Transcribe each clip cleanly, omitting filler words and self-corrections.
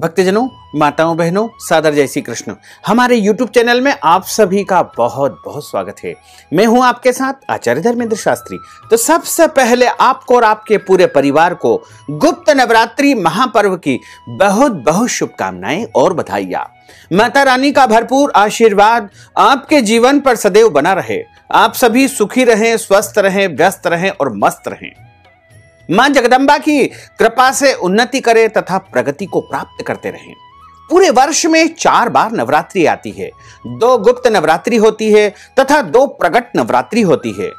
भक्तजनों, माताओं, बहनों, सादर जय श्री कृष्ण। हमारे YouTube चैनल में आप सभी का बहुत बहुत स्वागत है। मैं हूं आपके साथ आचार्य धर्मेंद्र शास्त्री। तो सबसे पहले आपको और आपके पूरे परिवार को गुप्त नवरात्रि महापर्व की बहुत बहुत शुभकामनाएं और बधाइयां। माता रानी का भरपूर आशीर्वाद आपके जीवन पर सदैव बना रहे। आप सभी सुखी रहें, स्वस्थ रहें, व्यस्त रहें और मस्त रहें। मां जगदम्बा की कृपा से उन्नति करें तथा प्रगति को प्राप्त करते रहें। पूरे वर्ष में 4 बार नवरात्रि आती है। 2 गुप्त नवरात्रि होती है तथा 2 प्रकट नवरात्रि होती है।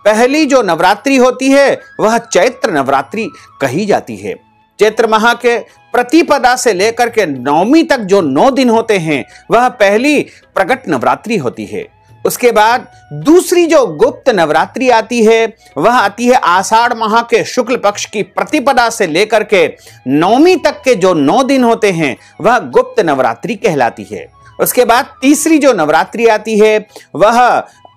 पहली जो नवरात्रि होती है वह चैत्र नवरात्रि कही जाती है। चैत्र माह के प्रतिपदा से लेकर के नवमी तक जो 9 दिन होते हैं वह पहली प्रकट नवरात्रि होती है। उसके बाद दूसरी जो गुप्त नवरात्रि आती है वह आती है आषाढ़ माह के शुक्ल पक्ष की प्रतिपदा से लेकर के नवमी तक के जो 9 दिन होते हैं वह गुप्त नवरात्रि कहलाती है। उसके बाद तीसरी जो नवरात्रि आती है वह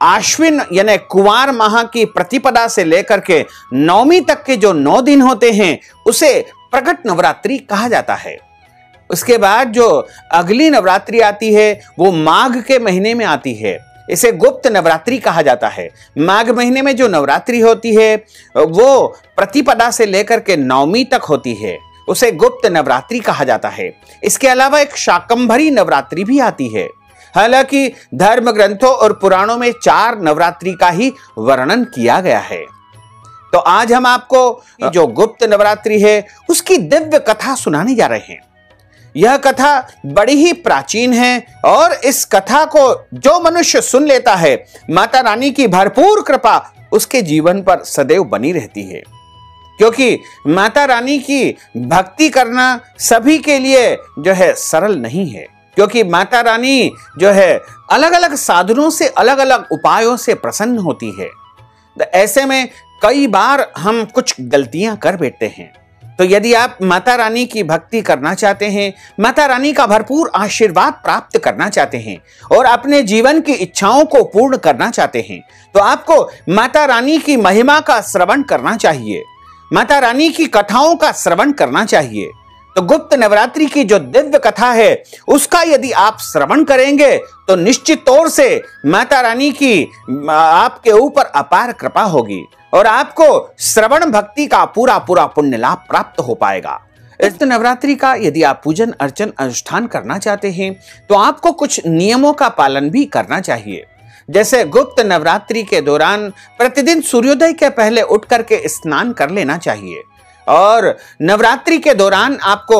आश्विन यानी कुंवार माह की प्रतिपदा से लेकर के नवमी तक के जो 9 दिन होते हैं उसे प्रकट नवरात्रि कहा जाता है। उसके बाद जो अगली नवरात्रि आती है वो माघ के महीने में आती है। इसे गुप्त नवरात्रि कहा जाता है। माघ महीने में जो नवरात्रि होती है वो प्रतिपदा से लेकर के नवमी तक होती है, उसे गुप्त नवरात्रि कहा जाता है। इसके अलावा एक शाकंभरी नवरात्रि भी आती है। हालांकि धर्म ग्रंथों और पुराणों में 4 नवरात्रि का ही वर्णन किया गया है। तो आज हम आपको जो गुप्त नवरात्रि है उसकी दिव्य कथा सुनाने जा रहे हैं। यह कथा बड़ी ही प्राचीन है और इस कथा को जो मनुष्य सुन लेता है माता रानी की भरपूर कृपा उसके जीवन पर सदैव बनी रहती है। क्योंकि माता रानी की भक्ति करना सभी के लिए जो है सरल नहीं है। क्योंकि माता रानी जो है अलग अलग साधनों से, अलग अलग उपायों से प्रसन्न होती है। तो ऐसे में कई बार हम कुछ गलतियां कर बैठते हैं। तो यदि आप माता रानी की भक्ति करना चाहते हैं, माता रानी का भरपूर आशीर्वाद प्राप्त करना चाहते हैं और अपने जीवन की इच्छाओं को पूर्ण करना चाहते हैं तो आपको माता रानी की महिमा का श्रवण करना चाहिए। माता रानी की कथाओं का श्रवण करना चाहिए। तो गुप्त नवरात्रि की जो दिव्य कथा है उसका यदि आप श्रवण करेंगे तो निश्चित तौर से माता रानी की आपके ऊपर अपार कृपा होगी और आपको श्रवण भक्ति का पूरा पुण्य लाभ प्राप्त हो पाएगा। इस नवरात्रि का यदि आप पूजन अर्चन अनुष्ठान करना चाहते हैं तो आपको कुछ नियमों का पालन भी करना चाहिए। जैसे गुप्त नवरात्रि के दौरान प्रतिदिन सूर्योदय के पहले उठ करके स्नान कर लेना चाहिए और नवरात्रि के दौरान आपको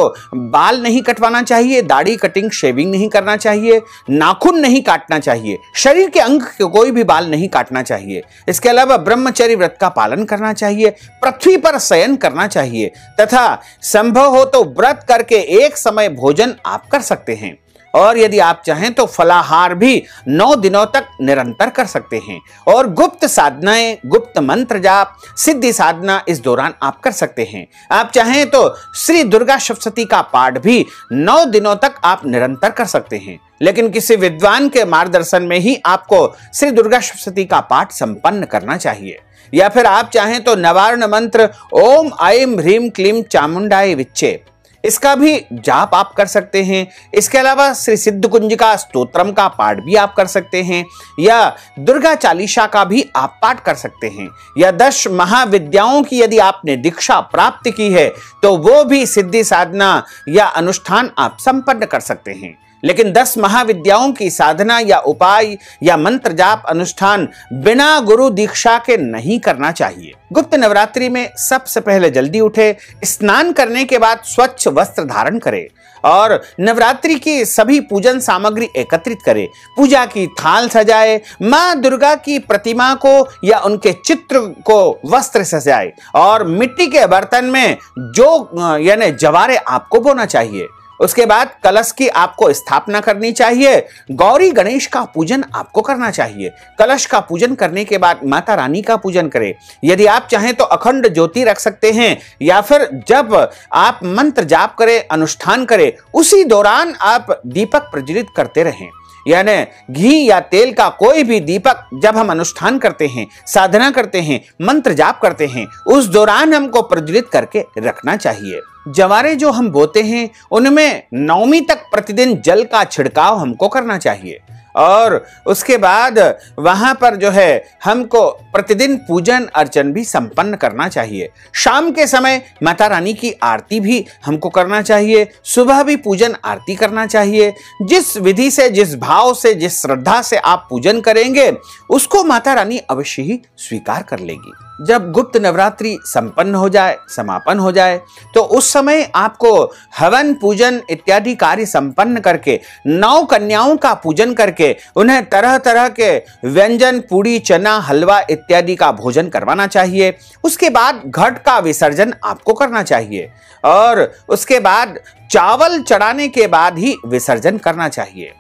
बाल नहीं कटवाना चाहिए, दाढ़ी कटिंग शेविंग नहीं करना चाहिए, नाखून नहीं काटना चाहिए, शरीर के अंग के कोई भी बाल नहीं काटना चाहिए। इसके अलावा ब्रह्मचर्य व्रत का पालन करना चाहिए, पृथ्वी पर शयन करना चाहिए तथा संभव हो तो व्रत करके एक समय भोजन आप कर सकते हैं। और यदि आप चाहें तो फलाहार भी 9 दिनों तक निरंतर कर सकते हैं। और गुप्त साधनाएं, गुप्त मंत्र जाप, सिद्धि साधना इस दौरान आप कर सकते हैं। आप चाहें तो श्री दुर्गा सप्तशती का पाठ भी 9 दिनों तक आप निरंतर कर सकते हैं। लेकिन किसी विद्वान के मार्गदर्शन में ही आपको श्री दुर्गा सप्तशती का पाठ संपन्न करना चाहिए। या फिर आप चाहें तो नवारण मंत्र ओम ऐं ह्रीं क्लीं चामुंडाय विच्चे, इसका भी जाप आप कर सकते हैं। इसके अलावा श्री सिद्ध कुंजिका स्तोत्रम का पाठ भी आप कर सकते हैं या दुर्गा चालीसा का भी आप पाठ कर सकते हैं। या 10 महाविद्याओं की यदि आपने दीक्षा प्राप्त की है तो वो भी सिद्धि साधना या अनुष्ठान आप संपन्न कर सकते हैं। लेकिन 10 महाविद्याओं की साधना या उपाय या मंत्र जाप अनुष्ठान बिना गुरु दीक्षा के नहीं करना चाहिए। गुप्त नवरात्रि में सबसे पहले जल्दी उठे, स्नान करने के बाद स्वच्छ वस्त्र धारण करें और नवरात्रि की सभी पूजन सामग्री एकत्रित करें। पूजा की थाल सजाए, मां दुर्गा की प्रतिमा को या उनके चित्र को वस्त्र से सजाए और मिट्टी के बर्तन में जो यानी जवारे आपको बोना चाहिए। उसके बाद कलश की आपको स्थापना करनी चाहिए। गौरी गणेश का पूजन आपको करना चाहिए। कलश का पूजन करने के बाद माता रानी का पूजन करें। यदि आप चाहें तो अखंड ज्योति रख सकते हैं या फिर जब आप मंत्र जाप करें, अनुष्ठान करें, उसी दौरान आप दीपक प्रज्वलित करते रहें। यानी घी या तेल का कोई भी दीपक जब हम अनुष्ठान करते हैं, साधना करते हैं, मंत्र जाप करते हैं, उस दौरान हमको प्रज्वलित करके रखना चाहिए। जवारे जो हम बोते हैं उनमें नवमी तक प्रतिदिन जल का छिड़काव हमको करना चाहिए और उसके बाद वहां पर जो है हमको प्रतिदिन पूजन अर्चन भी संपन्न करना चाहिए। शाम के समय माता रानी की आरती भी हमको करना चाहिए, सुबह भी पूजन आरती करना चाहिए। जिस विधि से, जिस भाव से, जिस श्रद्धा से आप पूजन करेंगे उसको माता रानी अवश्य ही स्वीकार कर लेगी। जब गुप्त नवरात्रि संपन्न हो जाए, समापन हो जाए, तो उस समय आपको हवन पूजन इत्यादि कार्य संपन्न करके 9 कन्याओं का पूजन करके उन्हें तरह तरह के व्यंजन, पूड़ी, चना, हलवा इत्यादि का भोजन करवाना चाहिए। उसके बाद घट का विसर्जन आपको करना चाहिए और उसके बाद चावल चढ़ाने के बाद ही विसर्जन करना चाहिए।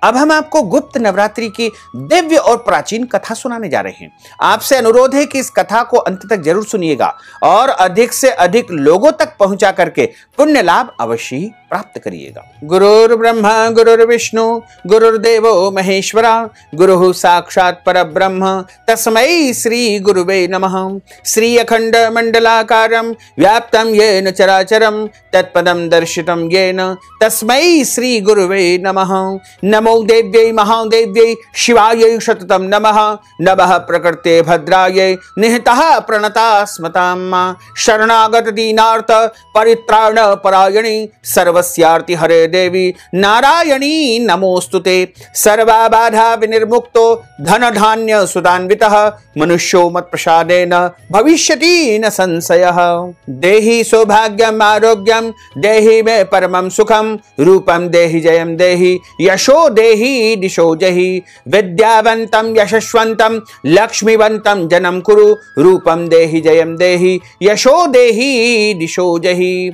अब हम आपको गुप्त नवरात्रि की दिव्य और प्राचीन कथा सुनाने जा रहे हैं। आपसे अनुरोध है कि इस कथा को अंत तक जरूर सुनिएगा और अधिक से अधिक लोगों तक पहुंचा करके पुण्य लाभ अवश्य ही प्राप्त करिएगा। गुरुर्ब्रह्मा गुरुर्विष्णु गुरुर्देवो महेश्वरा गुरुः साक्षात् परब्रह्म तस्मै श्री गुरुवे नमः। श्री अखंड मंडलाकारं व्याप्तं येन चराचरं तत्पदं दर्शितं येन तस्मै श्री गुरुवे नमः। नमो देव्यै महादेव्यै शिवायै सततं नमः। नमः प्रकृते भद्रायै निहितः प्रणतास्मतां मां। शरणागत दीनार्थ परित्राण परायणी सर्वस्यार्ति हरे देवी नारायणी नमोस्तुते। सर्वबाधा विनिर्मुक्तो धन धान्य सुदान्वितः मनुष्यो मत् प्रसादेन भविष्यति न संशयः। देहि सौभाग्यम आरोग्यम देहि मे परमं सुखम रूपम देहि जयम देहि यशो देहि दिशो जहि। विद्यावंतम यशस्वंतम लक्ष्मीवंतम जनम कुरु रूपम देहि जयम देहि यशो देहि दिशो जहि।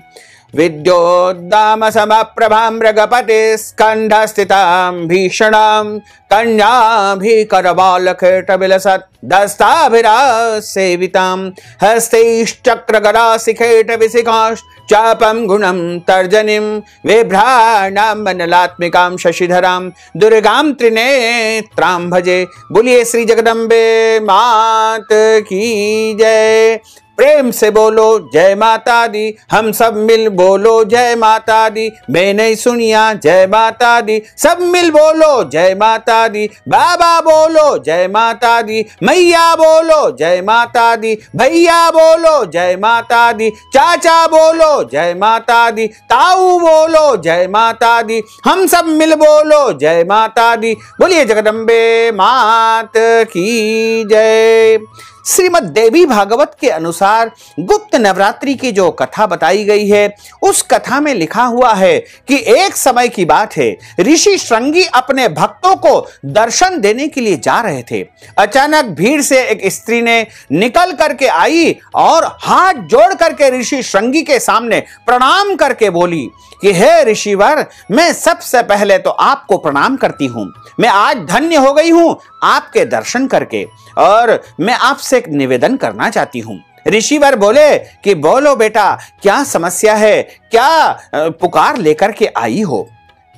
विद्योद्दाम समप्रभां मृगपते स्कंधस्थितां भीषणां कन्याभिकरबालखेटविलसत् दस्ताभिरासेवितां हस्तैश्चक्रगदाशिखेटविशिखाश्चापं गुणं तर्जनीं विभ्राणां मनलात्मिकां शशिधरां दुर्गां त्रिनेत्रां भजे। बोलिए श्री जगदम्बे मात की जय। प्रेम से बोलो जय माता दी, हम सब मिल बोलो जय माता दी। मैंने सुनिया जय माता दी, सब मिल बोलो जय माता दी। बाबा बोलो जय माता दी, मैया बोलो जय माता दी, भैया बोलो जय माता दी, चाचा बोलो जय माता दी, ताऊ बोलो जय माता दी, हम सब मिल बोलो जय माता दी। बोलिए जगदम्बे मात की जय। श्रीमद् देवी भागवत के अनुसार गुप्त नवरात्रि की जो कथा बताई गई है उस कथा में लिखा हुआ है कि एक समय की बात है, ऋषि श्रृंगी अपने भक्तों को दर्शन देने के लिए जा रहे थे। अचानक भीड़ से एक स्त्री ने निकल करके आई और हाथ जोड़ करके ऋषि श्रृंगी के सामने प्रणाम करके बोली कि हे ऋषिवर, मैं सबसे पहले तो आपको प्रणाम करती हूं। मैं आज धन्य हो गई हूं आपके दर्शन करके और मैं आपसे एक निवेदन करना चाहती हूं। ऋषिवर बोले कि बोलो बेटा, क्या समस्या है, क्या पुकार लेकर के आई हो।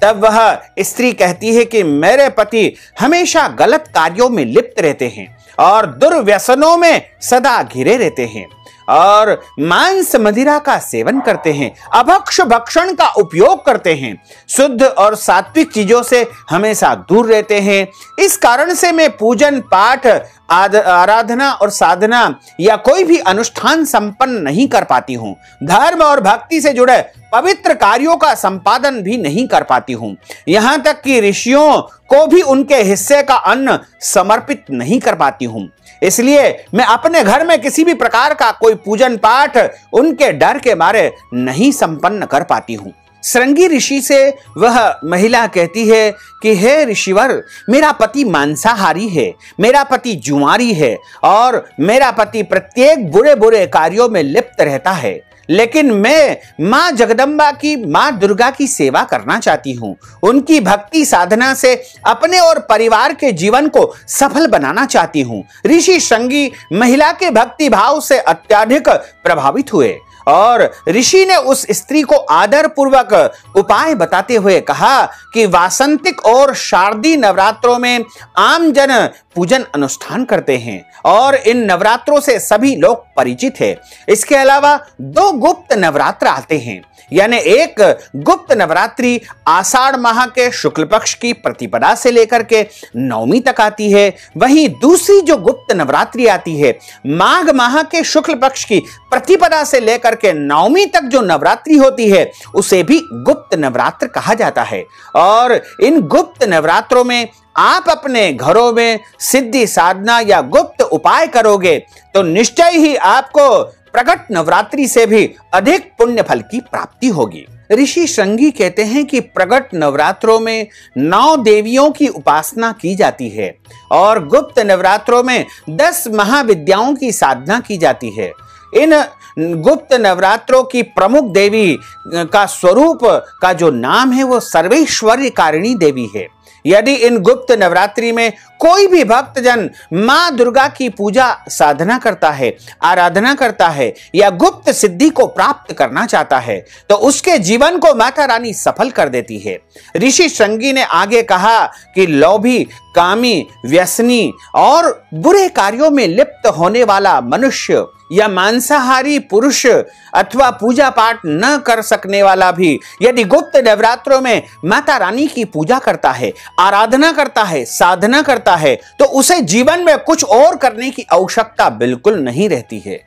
तब वह स्त्री कहती है कि मेरे पति हमेशा गलत कार्यों में लिप्त रहते हैं और दुर्व्यसनों में सदा घिरे रहते हैं और मांस मदिरा का सेवन करते हैं, अभक्ष भक्षण का उपयोग करते हैं, शुद्ध और सात्विक चीजों से हमेशा दूर रहते हैं। इस कारण से मैं पूजन पाठ, आराधना और साधना या कोई भी अनुष्ठान संपन्न नहीं कर पाती हूँ। धर्म और भक्ति से जुड़े पवित्र कार्यों का संपादन भी नहीं कर पाती हूँ। यहाँ तक कि ऋषियों को भी उनके हिस्से का अन्न समर्पित नहीं कर पाती हूँ। इसलिए मैं अपने घर में किसी भी प्रकार का कोई पूजन पाठ उनके डर के मारे नहीं संपन्न कर पाती हूँ। श्रृंगी ऋषि से वह महिला कहती है कि हे ऋषिवर, मेरा पति मांसाहारी है, मेरा पति जुआरी है और मेरा पति प्रत्येक बुरे बुरे कार्यों में लिप्त रहता है, लेकिन मैं माँ जगदम्बा की, माँ दुर्गा की सेवा करना चाहती हूँ। उनकी भक्ति साधना से अपने और परिवार के जीवन को सफल बनाना चाहती हूँ। ऋषि श्रृंगी महिला के भक्ति भाव से अत्यधिक प्रभावित हुए और ऋषि ने उस स्त्री को आदर पूर्वक उपाय बताते हुए कहा कि वासंतिक और शारदीय नवरात्रों में आम जन पूजन अनुष्ठान करते हैं और इन नवरात्रों से सभी लोग परिचित हैं। इसके अलावा 2 गुप्त नवरात्र आते हैं, यानी एक गुप्त नवरात्रि आषाढ़ माह के शुक्ल पक्ष की प्रतिपदा से लेकर के नवमी तक आती है। वहीं दूसरी जो गुप्त नवरात्रि आती है माघ माह के शुक्ल पक्ष की प्रतिपदा से लेकर के नवमी तक जो नवरात्रि होती है उसे भी गुप्त नवरात्र कहा जाता है। और इन गुप्त नवरात्रों में आप अपने घरों में सिद्धि साधना या गुप्त उपाय करोगे तो निश्चय ही आपको प्रकट नवरात्रि से भी अधिक पुण्य फल की प्राप्ति होगी। ऋषि श्रृंगी कहते हैं कि प्रकट नवरात्रों में 9 देवियों की उपासना की जाती है और गुप्त नवरात्रों में 10 महाविद्याओं की साधना की जाती है। इन गुप्त नवरात्रों की प्रमुख देवी का स्वरूप का जो नाम है वो सर्वैश्वर्यकारिणी देवी है। यदि इन गुप्त नवरात्रि में कोई भी भक्तजन मां दुर्गा की पूजा साधना करता है, आराधना करता है या गुप्त सिद्धि को प्राप्त करना चाहता है तो उसके जीवन को माता रानी सफल कर देती है। ऋषि श्रृंगी ने आगे कहा कि लोभी, कामी, व्यसनी और बुरे कार्यों में लिप्त होने वाला मनुष्य या मांसाहारी पुरुष अथवा पूजा पाठ न कर सकने वाला भी यदि गुप्त नवरात्रों में माता रानी की पूजा करता है, आराधना करता है, साधना करता है तो उसे जीवन में कुछ और करने की आवश्यकता बिल्कुल नहीं रहती है।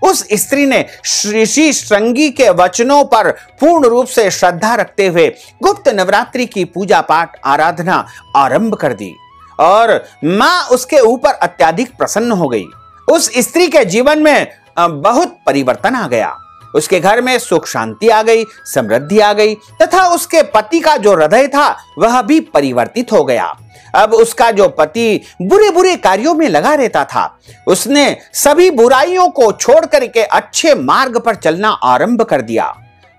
उस स्त्री ने ऋषि श्रृंगी के वचनों पर पूर्ण रूप से श्रद्धा रखते हुए गुप्त नवरात्रि की पूजा पाठ आराधना आरंभ कर दी और मां उसके ऊपर अत्यधिक प्रसन्न हो गई। उस स्त्री के जीवन में बहुत परिवर्तन आ गया। उसके घर में सुख शांति आ गई, समृद्धि आ गई तथा उसके पति का जो हृदय था वह भी परिवर्तित हो गया। अब उसका जो पति बुरे बुरे कार्यों में लगा रहता था उसने सभी बुराइयों को छोड़ करके अच्छे मार्ग पर चलना आरंभ कर दिया,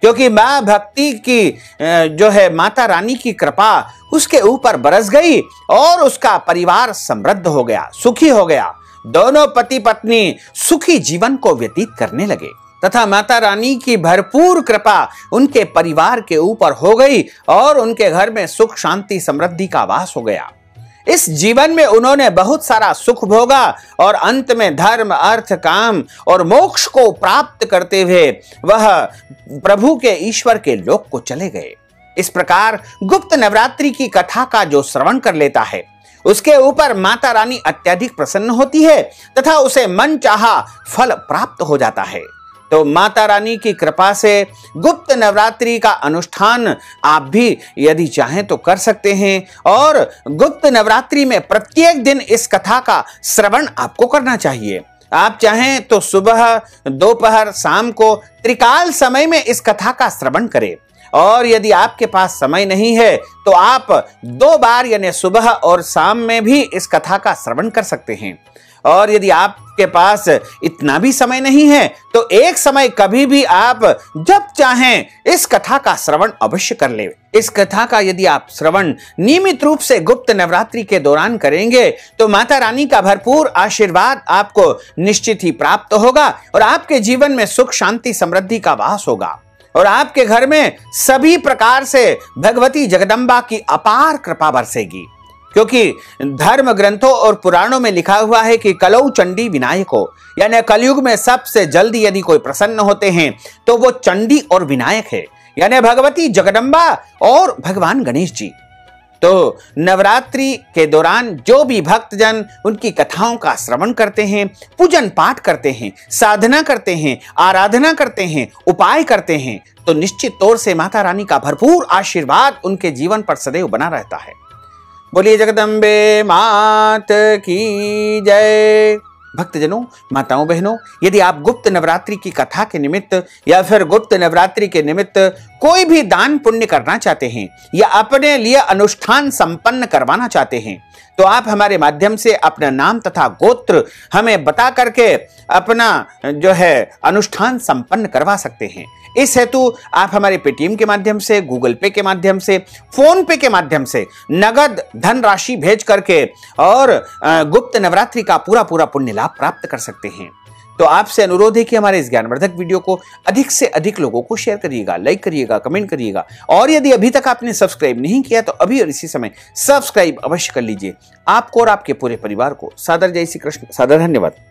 क्योंकि मां भक्ति की जो है माता रानी की कृपा उसके ऊपर बरस गई और उसका परिवार समृद्ध हो गया, सुखी हो गया। दोनों पति पत्नी सुखी जीवन को व्यतीत करने लगे तथा माता रानी की भरपूर कृपा उनके परिवार के ऊपर हो गई और उनके घर में सुख शांति समृद्धि का वास हो गया। इस जीवन में उन्होंने बहुत सारा सुख भोगा और अंत में धर्म, अर्थ, काम और मोक्ष को प्राप्त करते हुए वह प्रभु के ईश्वर के लोक को चले गए। इस प्रकार गुप्त नवरात्रि की कथा का जो श्रवण कर लेता है उसके ऊपर माता रानी अत्यधिक प्रसन्न होती है तथा उसे मन चाहा फल प्राप्त हो जाता है। तो माता रानी की कृपा से गुप्त नवरात्रि का अनुष्ठान आप भी यदि चाहें तो कर सकते हैं और गुप्त नवरात्रि में प्रत्येक दिन इस कथा का श्रवण आपको करना चाहिए। आप चाहें तो सुबह, दोपहर, शाम को त्रिकाल समय में इस कथा का श्रवण करें और यदि आपके पास समय नहीं है तो आप 2 बार यानी सुबह और शाम में भी इस कथा का श्रवण कर सकते हैं। और यदि आपके पास इतना भी समय नहीं है तो एक समय कभी भी आप जब चाहें इस कथा का श्रवण अवश्य कर ले। इस कथा का यदि आप श्रवण नियमित रूप से गुप्त नवरात्रि के दौरान करेंगे तो माता रानी का भरपूर आशीर्वाद आपको निश्चित ही प्राप्त होगा और आपके जीवन में सुख शांति समृद्धि का वास होगा और आपके घर में सभी प्रकार से भगवती जगदम्बा की अपार कृपा बरसेगी। क्योंकि धर्म ग्रंथों और पुराणों में लिखा हुआ है कि कलौ चंडी विनायको, यानी कलयुग में सबसे जल्दी यदि कोई प्रसन्न होते हैं तो वो चंडी और विनायक है, यानी भगवती जगदम्बा और भगवान गणेश जी। तो नवरात्रि के दौरान जो भी भक्तजन उनकी कथाओं का श्रवण करते हैं, पूजन पाठ करते हैं, साधना करते हैं, आराधना करते हैं, उपाय करते हैं तो निश्चित तौर से माता रानी का भरपूर आशीर्वाद उनके जीवन पर सदैव बना रहता है। बोलिए जगदम्बे मात की जय। भक्तजनों, माताओं, बहनों, यदि आप गुप्त नवरात्रि की कथा के निमित्त या फिर गुप्त नवरात्रि के निमित्त कोई भी दान पुण्य करना चाहते हैं या अपने लिए अनुष्ठान संपन्न करवाना चाहते हैं तो आप हमारे माध्यम से अपना नाम तथा गोत्र हमें बता करके अपना जो है अनुष्ठान संपन्न करवा सकते हैं। इस हेतु आप हमारे पेटीएम के माध्यम से, गूगल पे के माध्यम से, फोन पे के माध्यम से नगद धन राशि भेज करके और गुप्त नवरात्रि का पूरा पुण्य लाभ प्राप्त कर सकते हैं। तो आपसे अनुरोध है कि हमारे इस ज्ञानवर्धक वीडियो को अधिक से अधिक लोगों को शेयर करिएगा, लाइक करिएगा, कमेंट करिएगा, और यदि अभी तक आपने सब्सक्राइब नहीं किया तो अभी और इसी समय सब्सक्राइब अवश्य कर लीजिए। आपको और आपके पूरे परिवार को सादर जय श्री कृष्ण, सादर धन्यवाद।